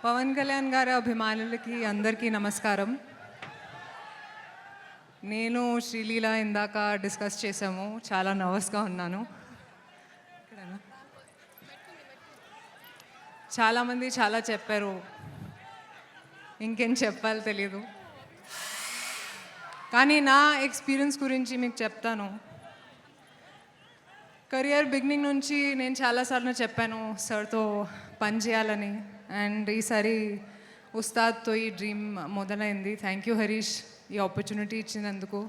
పవన్ కళ్యాణ్ గారి అభిమానులకి అందరికీ నమస్కారం. నేను శ్రీలీల ఇందాక డిస్కస్ చేసాము. చాలా నర్వస్గా ఉన్నాను. చాలామంది చాలా చెప్పారు, ఇంకేం చెప్పాలో తెలీదు. కానీ నా ఎక్స్పీరియన్స్ గురించి మీకు చెప్తాను. కెరియర్ బిగినింగ్ నుంచి నేను చాలాసార్లు చెప్పాను సార్తో పని చేయాలని. అండ్ ఈసారి ఉస్తాద్తో ఈ డ్రీమ్ మొదలైంది. థ్యాంక్ యూ హరీష్, ఈ ఆపర్చునిటీ ఇచ్చినందుకు.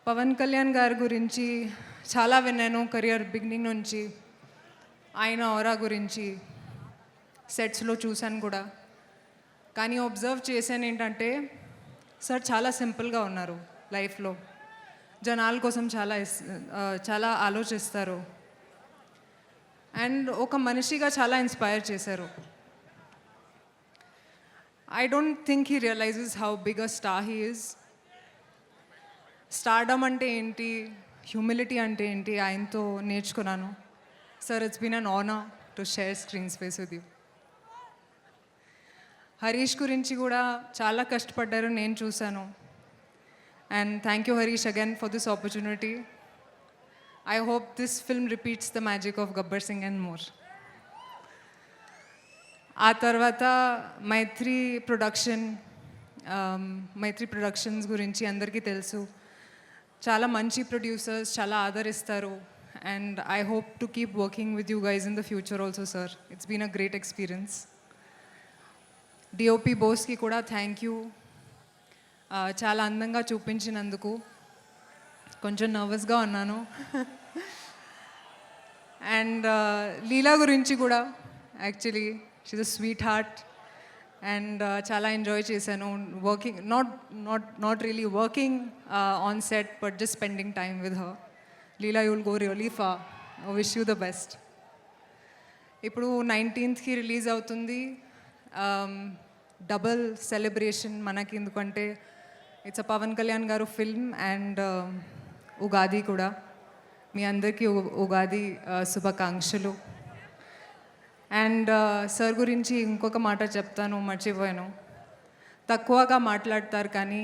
పవన్ కళ్యాణ్ గారి గురించి చాలా విన్నాను కెరియర్ బిగినింగ్ నుంచి. ఆయన ఆరా గురించి సెట్స్లో చూశాను కూడా. కానీ అబ్జర్వ్ చేశాను ఏంటంటే సార్ చాలా సింపుల్గా ఉన్నారు లైఫ్లో. జనాల కోసం చాలా ఆలోచిస్తారు. అండ్ ఒక మనిషిగా చాలా ఇన్స్పైర్ చేశారు. I don't think he realizes how big a star he is. Stardom అంటే ఏంటి, హ్యూమిలిటీ అంటే ఏంటి ఆయనతో నేర్చుకున్నాను. Sir, it's been an honour to share screen space with you. Harish గురించి కూడా చాలా కష్టపడ్డారు, నేను చూశాను. And thank you Harish again for this opportunity. I hope this film repeats the magic of Gabbar Singh and more. ఆ తర్వాత మైత్రి productions గురించి అందరికీ తెలుసు. చాలా మంచి ప్రొడ్యూసర్స్, చాలా ఆదరిస్తారు. And I hope to keep working with you guys in the future also sir. It's been a great experience. DOP బోస్కి కూడా థ్యాంక్ యూ. చాలా అందంగా చూపించినందుకు. కొంచెం నర్వస్గా ఉన్నాను. అండ్ లీలా గురించి కూడా actually she's a sweet heart. And చాలా ఎంజాయ్ చేశాను working, not really working on set, but just spending time with her. Leela, you will go really far. I wish you the best. ఇప్పుడు 19th release అవుతుంది. Double celebration మనకి, ఎందుకంటే it's a Pawan Kalyan గారు film and Ugadi కూడా. మీ అందరికీ ఉగాది శుభాకాంక్షలు. And sir గురించి ఇంకొక మాట చెప్తాను, మర్చిపోయాను. తక్కువగా మాట్లాడతారు కానీ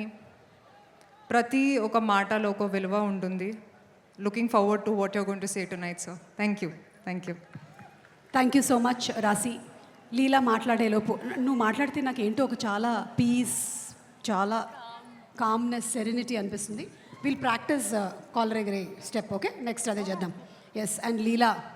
ప్రతి ఒక మాటలో ఒక విలువ ఉంటుంది. Looking forward to what you're going to say tonight sir. Thank you. Thank you so much రాశి. లీలా మాట్లాడేలోపు నువ్వు మాట్లాడితే నాకు ఏంటో ఒక చాలా పీస్, చాలా కామ్నెస్, సెరెనిటీ అనిపిస్తుంది. విల్ ప్రాక్టీస్ కాలర్ ఎగరే స్టెప్. ఓకే, నెక్స్ట్ అదే చేద్దాం. Yes, and Leela